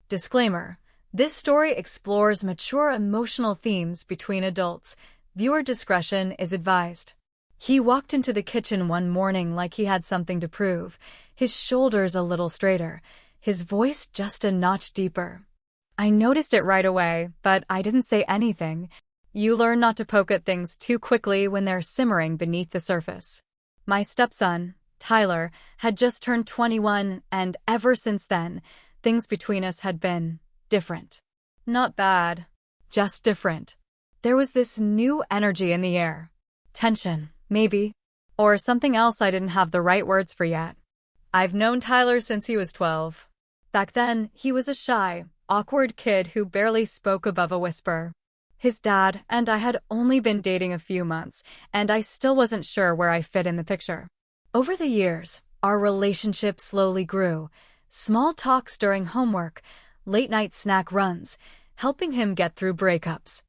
Disclaimer: this story explores mature emotional themes between adults. Viewer discretion is advised. He walked into the kitchen one morning like he had something to prove, his shoulders a little straighter, his voice just a notch deeper. I noticed it right away, but I didn't say anything. You learn not to poke at things too quickly when they're simmering beneath the surface. My stepson, Tyler, had just turned 21, and ever since then, things between us had been different. Not bad, just different. There was this new energy in the air. Tension, maybe. Or something else I didn't have the right words for yet. I've known Tyler since he was 12. Back then, he was a shy, awkward kid who barely spoke above a whisper. His dad and I had only been dating a few months, and I still wasn't sure where I fit in the picture. Over the years, our relationship slowly grew. Small talks during homework, late-night snack runs, helping him get through breakups.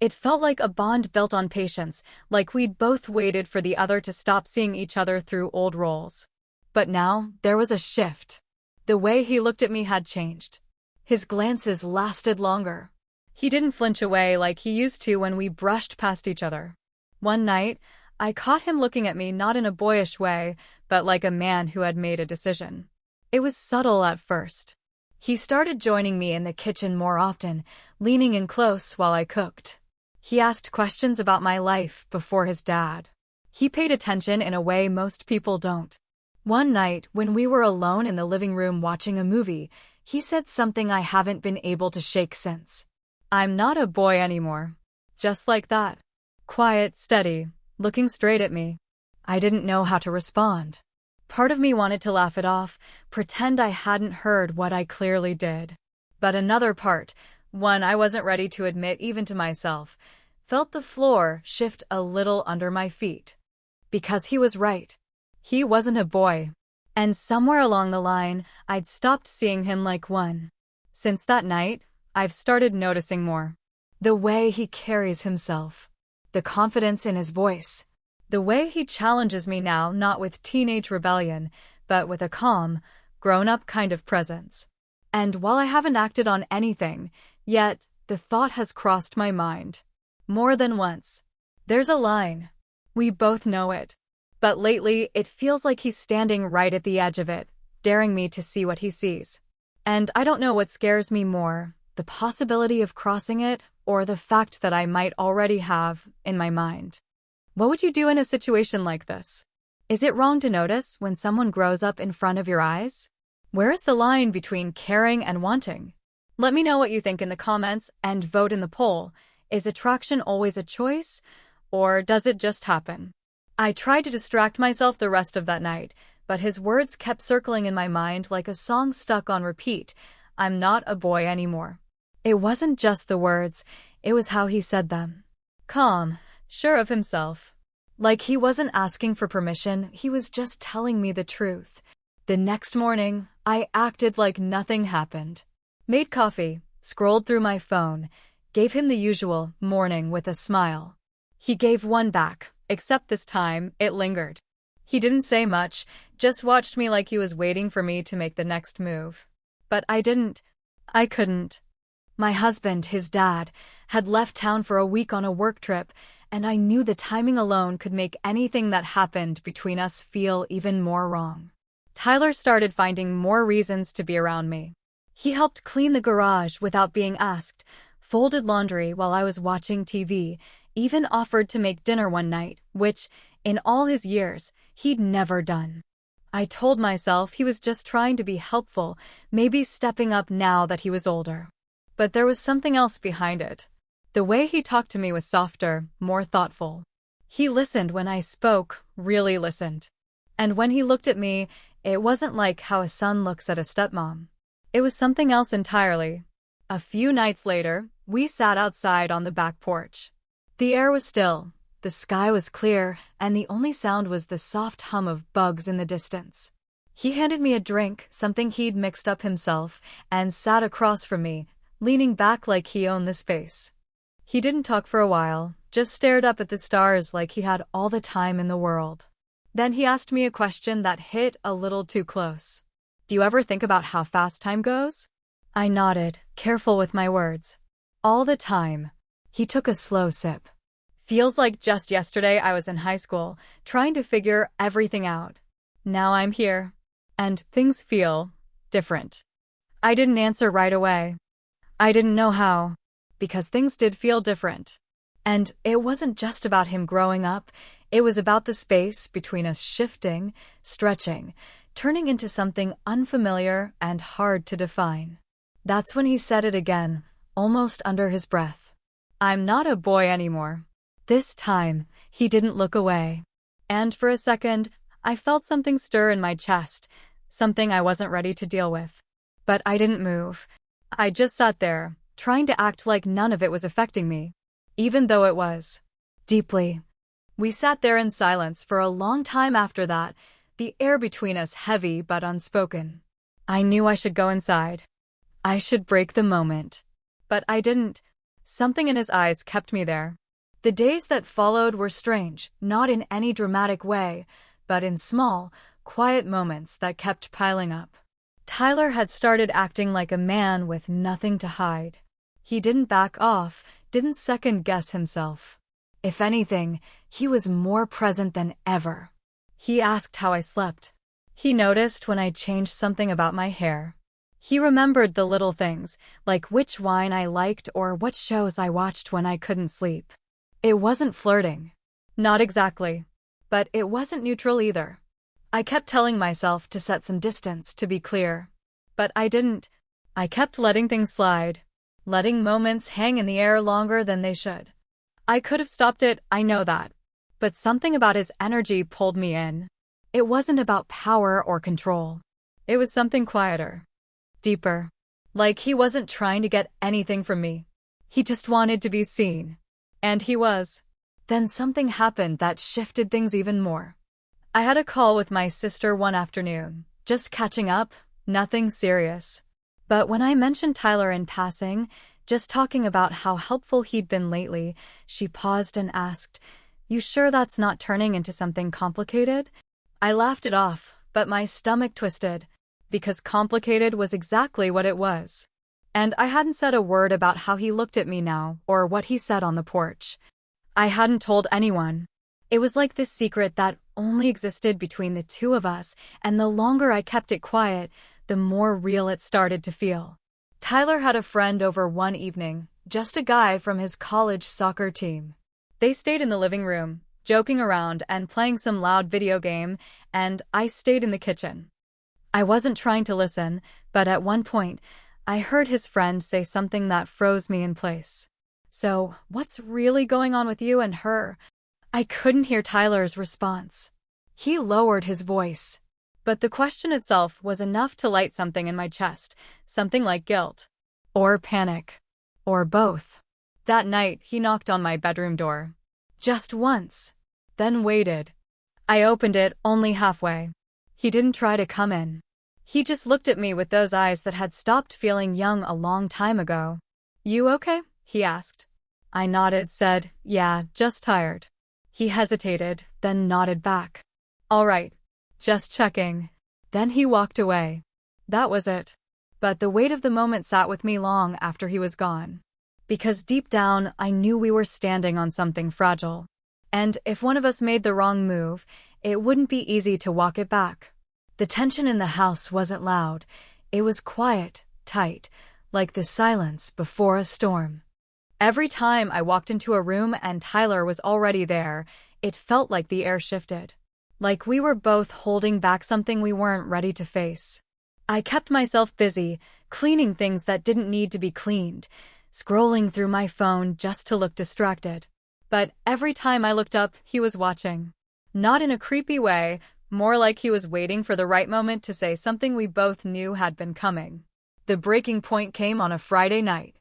It felt like a bond built on patience, like we'd both waited for the other to stop seeing each other through old roles. But now, there was a shift. The way he looked at me had changed. His glances lasted longer. He didn't flinch away like he used to when we brushed past each other. One night, I caught him looking at me not in a boyish way, but like a man who had made a decision. It was subtle at first. He started joining me in the kitchen more often, leaning in close while I cooked. He asked questions about my life before his dad. He paid attention in a way most people don't. One night, when we were alone in the living room watching a movie, he said something I haven't been able to shake since. "I'm not a boy anymore." Just like that. Quiet, steady, looking straight at me. I didn't know how to respond. Part of me wanted to laugh it off, pretend I hadn't heard what I clearly did. But another part, one I wasn't ready to admit even to myself, felt the floor shift a little under my feet. Because he was right. He wasn't a boy. And somewhere along the line, I'd stopped seeing him like one. Since that night, I've started noticing more. The way he carries himself. The confidence in his voice. The way he challenges me now, not with teenage rebellion, but with a calm, grown-up kind of presence. And while I haven't acted on anything, yet the thought has crossed my mind. More than once. There's a line. We both know it. But lately, it feels like he's standing right at the edge of it, daring me to see what he sees. And I don't know what scares me more, the possibility of crossing it, or the fact that I might already have in my mind. What would you do in a situation like this? Is it wrong to notice when someone grows up in front of your eyes? Where is the line between caring and wanting? Let me know what you think in the comments and vote in the poll. Is attraction always a choice, or does it just happen? I tried to distract myself the rest of that night, but his words kept circling in my mind like a song stuck on repeat. I'm not a boy anymore. It wasn't just the words, it was how he said them. Calm, sure of himself. Like he wasn't asking for permission, he was just telling me the truth. The next morning, I acted like nothing happened. Made coffee, scrolled through my phone, gave him the usual morning with a smile. He gave one back, except this time, it lingered. He didn't say much, just watched me like he was waiting for me to make the next move. But I didn't. I couldn't. My husband, his dad, had left town for a week on a work trip, and I knew the timing alone could make anything that happened between us feel even more wrong. Tyler started finding more reasons to be around me. He helped clean the garage without being asked, folded laundry while I was watching TV, even offered to make dinner one night, which, in all his years, he'd never done. I told myself he was just trying to be helpful, maybe stepping up now that he was older. But there was something else behind it. The way he talked to me was softer, more thoughtful. He listened when I spoke, really listened. And when he looked at me, it wasn't like how a son looks at a stepmom. It was something else entirely. A few nights later, we sat outside on the back porch. The air was still, the sky was clear, and the only sound was the soft hum of bugs in the distance. He handed me a drink, something he'd mixed up himself, and sat across from me, leaning back like he owned the space. He didn't talk for a while, just stared up at the stars like he had all the time in the world. Then he asked me a question that hit a little too close. Do you ever think about how fast time goes? I nodded, careful with my words. All the time. He took a slow sip. Feels like just yesterday I was in high school, trying to figure everything out. Now I'm here. And things feel different. I didn't answer right away. I didn't know how. Because things did feel different. And it wasn't just about him growing up, it was about the space between us shifting, stretching, turning into something unfamiliar and hard to define. That's when he said it again, almost under his breath. I'm not a boy anymore. This time, he didn't look away. And for a second, I felt something stir in my chest, something I wasn't ready to deal with. But I didn't move. I just sat there, trying to act like none of it was affecting me, even though it was. Deeply. We sat there in silence for a long time after that, the air between us heavy but unspoken. I knew I should go inside. I should break the moment. But I didn't. Something in his eyes kept me there. The days that followed were strange, not in any dramatic way, but in small, quiet moments that kept piling up. Tyler had started acting like a man with nothing to hide. He didn't back off, didn't second-guess himself. If anything, he was more present than ever. He asked how I slept. He noticed when I changed something about my hair. He remembered the little things, like which wine I liked or what shows I watched when I couldn't sleep. It wasn't flirting. Not exactly. But it wasn't neutral either. I kept telling myself to set some distance, to be clear. But I didn't. I kept letting things slide, letting moments hang in the air longer than they should. I could have stopped it, I know that. But something about his energy pulled me in. It wasn't about power or control. It was something quieter. Deeper. Like he wasn't trying to get anything from me. He just wanted to be seen. And he was. Then something happened that shifted things even more. I had a call with my sister one afternoon, just catching up, nothing serious. But when I mentioned Tyler in passing, just talking about how helpful he'd been lately, she paused and asked, "You sure that's not turning into something complicated?" I laughed it off, but my stomach twisted, because complicated was exactly what it was. And I hadn't said a word about how he looked at me now, or what he said on the porch. I hadn't told anyone. It was like this secret that only existed between the two of us, and the longer I kept it quiet, the more real it started to feel. Tyler had a friend over one evening, just a guy from his college soccer team. They stayed in the living room, joking around and playing some loud video game, and I stayed in the kitchen. I wasn't trying to listen, but at one point, I heard his friend say something that froze me in place. "So, what's really going on with you and her?" I couldn't hear Tyler's response. He lowered his voice. But the question itself was enough to light something in my chest, something like guilt. Or panic. Or both. That night, he knocked on my bedroom door. Just once. Then waited. I opened it only halfway. He didn't try to come in. He just looked at me with those eyes that had stopped feeling young a long time ago. "You okay?" he asked. I nodded, said, "Yeah, just tired." He hesitated, then nodded back. "All right. Just checking." Then he walked away. That was it. But the weight of the moment sat with me long after he was gone. Because deep down, I knew we were standing on something fragile. And if one of us made the wrong move, it wouldn't be easy to walk it back. The tension in the house wasn't loud. It was quiet, tight, like the silence before a storm. Every time I walked into a room and Tyler was already there, it felt like the air shifted. Like we were both holding back something we weren't ready to face. I kept myself busy, cleaning things that didn't need to be cleaned, scrolling through my phone just to look distracted. But every time I looked up, he was watching. Not in a creepy way, more like he was waiting for the right moment to say something we both knew had been coming. The breaking point came on a Friday night.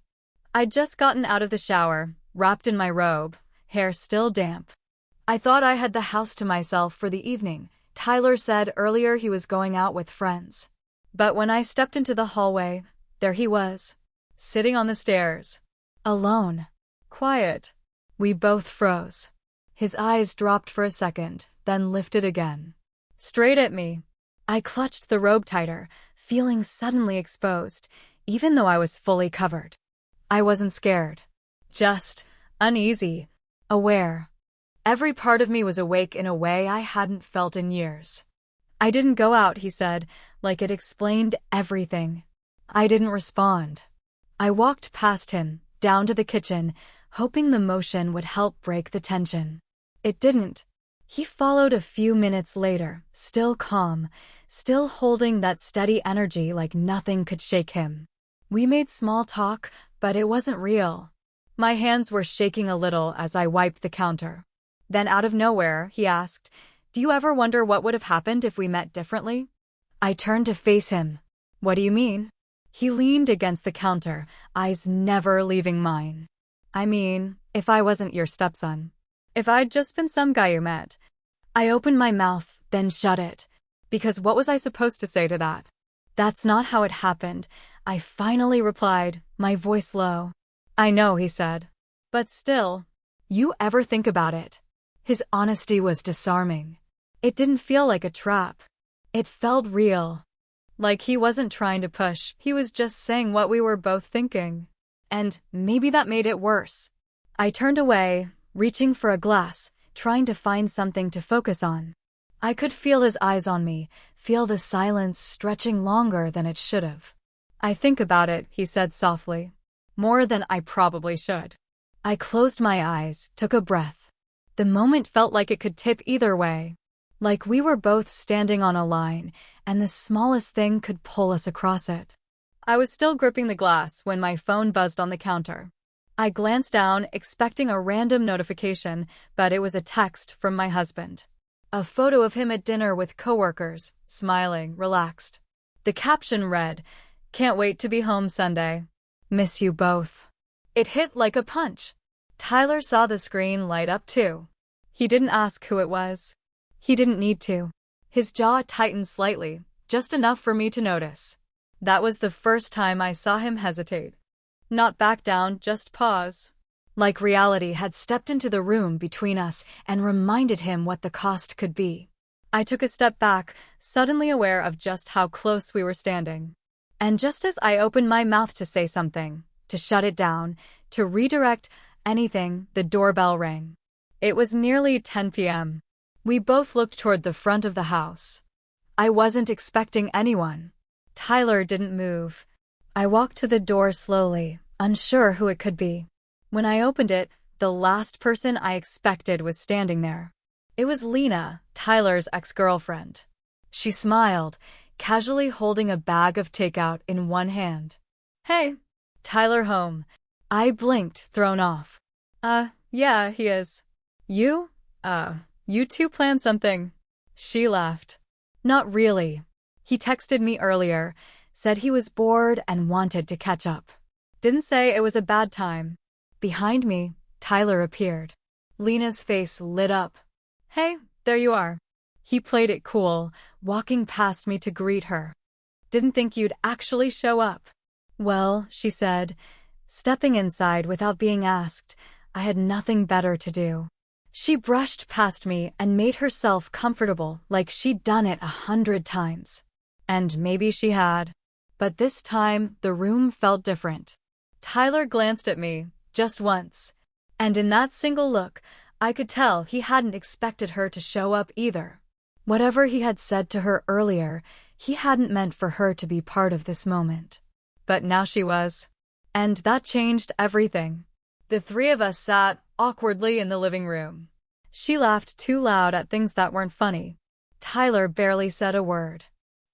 I'd just gotten out of the shower, wrapped in my robe, hair still damp. I thought I had the house to myself for the evening. Tyler said earlier he was going out with friends. But when I stepped into the hallway, there he was, sitting on the stairs. Alone. Quiet. We both froze. His eyes dropped for a second, then lifted again. Straight at me. I clutched the robe tighter, feeling suddenly exposed, even though I was fully covered. I wasn't scared. Just uneasy, aware. Every part of me was awake in a way I hadn't felt in years. I didn't go out, he said, like it explained everything. I didn't respond. I walked past him, down to the kitchen, hoping the motion would help break the tension. It didn't. He followed a few minutes later, still calm, still holding that steady energy like nothing could shake him. We made small talk, but it wasn't real. My hands were shaking a little as I wiped the counter. Then out of nowhere, he asked, "Do you ever wonder what would have happened if we met differently?" I turned to face him. "What do you mean?" He leaned against the counter, eyes never leaving mine. "I mean, if I wasn't your stepson. If I'd just been some guy you met." I opened my mouth, then shut it. Because what was I supposed to say to that? "That's not how it happened," I finally replied, my voice low. "I know," he said. "But still, you ever think about it?" His honesty was disarming. It didn't feel like a trap. It felt real. Like he wasn't trying to push, he was just saying what we were both thinking. And maybe that made it worse. I turned away, reaching for a glass, trying to find something to focus on. I could feel his eyes on me, feel the silence stretching longer than it should have. "I think about it," he said softly. "More than I probably should." I closed my eyes, took a breath. The moment felt like it could tip either way. Like we were both standing on a line, and the smallest thing could pull us across it. I was still gripping the glass when my phone buzzed on the counter. I glanced down, expecting a random notification, but it was a text from my husband. A photo of him at dinner with coworkers, smiling, relaxed. The caption read, "Can't wait to be home Sunday. Miss you both." It hit like a punch. Tyler saw the screen light up too. He didn't ask who it was. He didn't need to. His jaw tightened slightly, just enough for me to notice. That was the first time I saw him hesitate. Not back down, just pause. Like reality had stepped into the room between us and reminded him what the cost could be. I took a step back, suddenly aware of just how close we were standing. And just as I opened my mouth to say something, to shut it down, to redirect anything, the doorbell rang. It was nearly 10 p.m. We both looked toward the front of the house. I wasn't expecting anyone. Tyler didn't move. I walked to the door slowly, unsure who it could be. When I opened it, the last person I expected was standing there. It was Lena, Tyler's ex-girlfriend. She smiled, casually holding a bag of takeout in one hand. "Hey, Tyler home." I blinked, thrown off. Yeah, he is." "You? You two planned something?" She laughed. "Not really. He texted me earlier, said he was bored and wanted to catch up. Didn't say it was a bad time." Behind me, Tyler appeared. Lena's face lit up. "Hey, there you are." He played it cool, walking past me to greet her. "Didn't think you'd actually show up." "Well," she said, stepping inside without being asked. I had nothing better to do. She brushed past me and made herself comfortable like she'd done it 100 times. And maybe she had. But this time, the room felt different. Tyler glanced at me, just once. And in that single look, I could tell he hadn't expected her to show up either. Whatever he had said to her earlier, he hadn't meant for her to be part of this moment. But now she was. And that changed everything. The three of us sat awkwardly in the living room. She laughed too loud at things that weren't funny. Tyler barely said a word.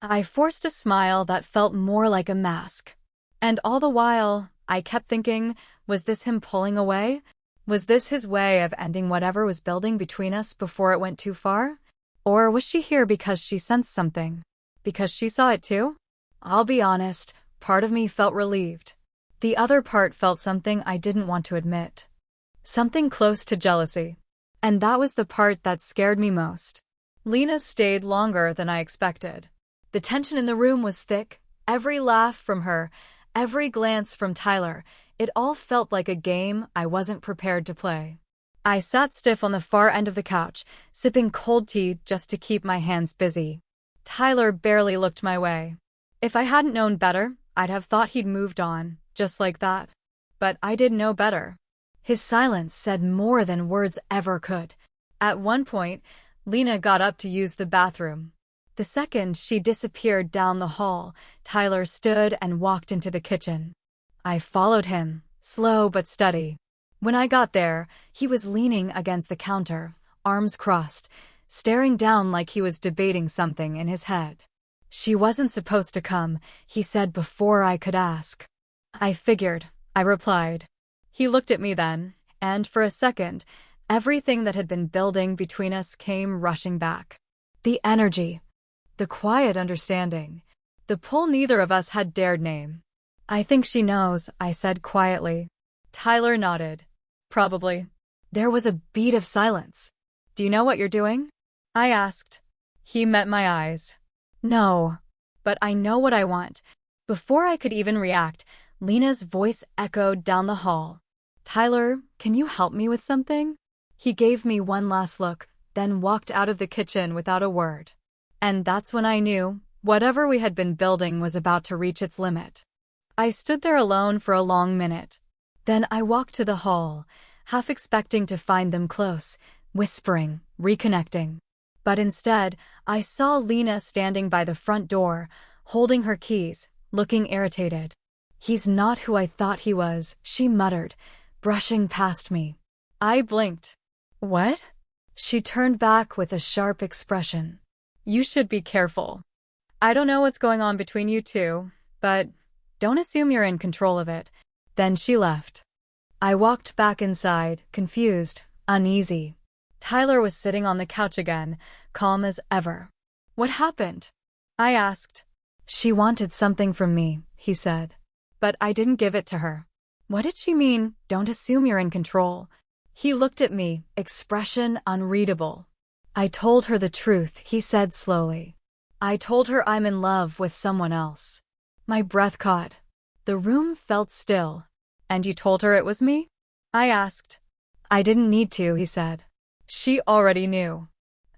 I forced a smile that felt more like a mask. And all the while, I kept thinking, was this him pulling away? Was this his way of ending whatever was building between us before it went too far? Or was she here because she sensed something? Because she saw it too? I'll be honest, part of me felt relieved. The other part felt something I didn't want to admit. Something close to jealousy. And that was the part that scared me most. Lena stayed longer than I expected. The tension in the room was thick. Every laugh from her, every glance from Tyler, it all felt like a game I wasn't prepared to play. I sat stiff on the far end of the couch, sipping cold tea just to keep my hands busy. Tyler barely looked my way. If I hadn't known better, I'd have thought he'd moved on, just like that. But I did know better. His silence said more than words ever could. At one point, Lena got up to use the bathroom. The second she disappeared down the hall, Tyler stood and walked into the kitchen. I followed him, slow but steady. When I got there, he was leaning against the counter, arms crossed, staring down like he was debating something in his head. "She wasn't supposed to come," he said before I could ask. "I figured," I replied. He looked at me then, and for a second, everything that had been building between us came rushing back. The energy, the quiet understanding, the pull neither of us had dared name. "I think she knows," I said quietly. Tyler nodded. "Probably." There was a beat of silence. "Do you know what you're doing?" I asked. He met my eyes. "No, but I know what I want." Before I could even react, Lena's voice echoed down the hall. "Tyler, can you help me with something?" He gave me one last look, then walked out of the kitchen without a word. And that's when I knew whatever we had been building was about to reach its limit. I stood there alone for a long minute. Then I walked to the hall, half expecting to find them close, whispering, reconnecting. But instead, I saw Lena standing by the front door, holding her keys, looking irritated. "He's not who I thought he was," she muttered, brushing past me. I blinked. "What?" She turned back with a sharp expression. "You should be careful. I don't know what's going on between you two, but don't assume you're in control of it." Then she left. I walked back inside, confused, uneasy. Tyler was sitting on the couch again, calm as ever. "What happened?" I asked. "She wanted something from me," he said. "But I didn't give it to her." "What did she mean, don't assume you're in control?" He looked at me, expression unreadable. "I told her the truth," he said slowly. "I told her I'm in love with someone else." My breath caught. The room felt still. "And you told her it was me?" I asked. "I didn't need to," he said. She already knew.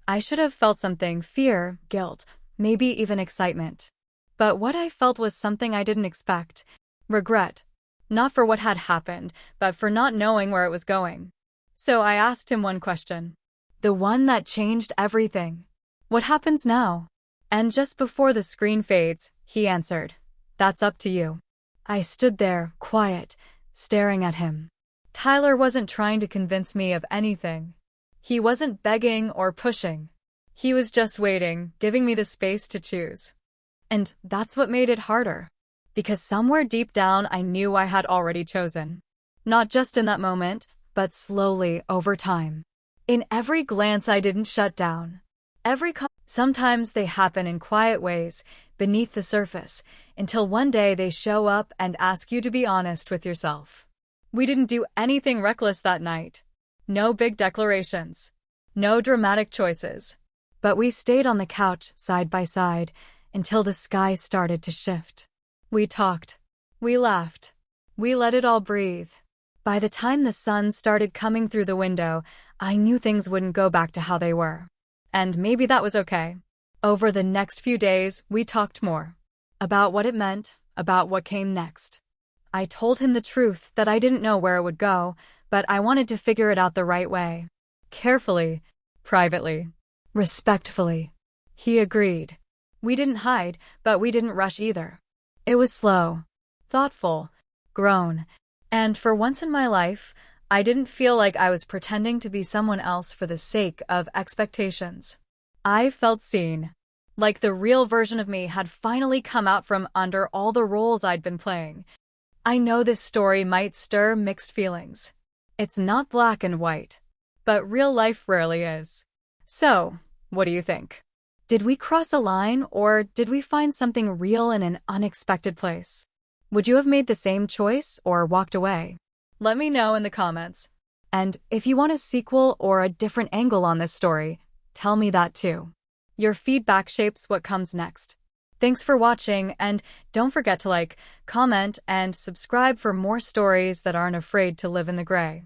I should have felt something, fear, guilt, maybe even excitement. But what I felt was something I didn't expect. Regret. Not for what had happened, but for not knowing where it was going. So I asked him one question. The one that changed everything. "What happens now?" And just before the screen fades, he answered, "That's up to you." I stood there, quiet, staring at him. Tyler wasn't trying to convince me of anything. He wasn't begging or pushing. He was just waiting, giving me the space to choose. And that's what made it harder. Because somewhere deep down I knew I had already chosen. Not just in that moment, but slowly over time. In every glance I didn't shut down. Sometimes they happen in quiet ways, beneath the surface, until one day they show up and ask you to be honest with yourself. We didn't do anything reckless that night. No big declarations. No dramatic choices. But we stayed on the couch, side by side, until the sky started to shift. We talked. We laughed. We let it all breathe. By the time the sun started coming through the window, I knew things wouldn't go back to how they were. And maybe that was okay. Over the next few days, we talked more. About what it meant, about what came next. I told him the truth that I didn't know where it would go, but I wanted to figure it out the right way. Carefully, privately, respectfully. He agreed. We didn't hide, but we didn't rush either. It was slow, thoughtful, grown, and for once in my life, I didn't feel like I was pretending to be someone else for the sake of expectations. I felt seen. Like the real version of me had finally come out from under all the roles I'd been playing. I know this story might stir mixed feelings. It's not black and white. But real life rarely is. So, what do you think? Did we cross a line, or did we find something real in an unexpected place? Would you have made the same choice or walked away? Let me know in the comments. And if you want a sequel or a different angle on this story, tell me that too. Your feedback shapes what comes next. Thanks for watching, and don't forget to like, comment, and subscribe for more stories that aren't afraid to live in the gray.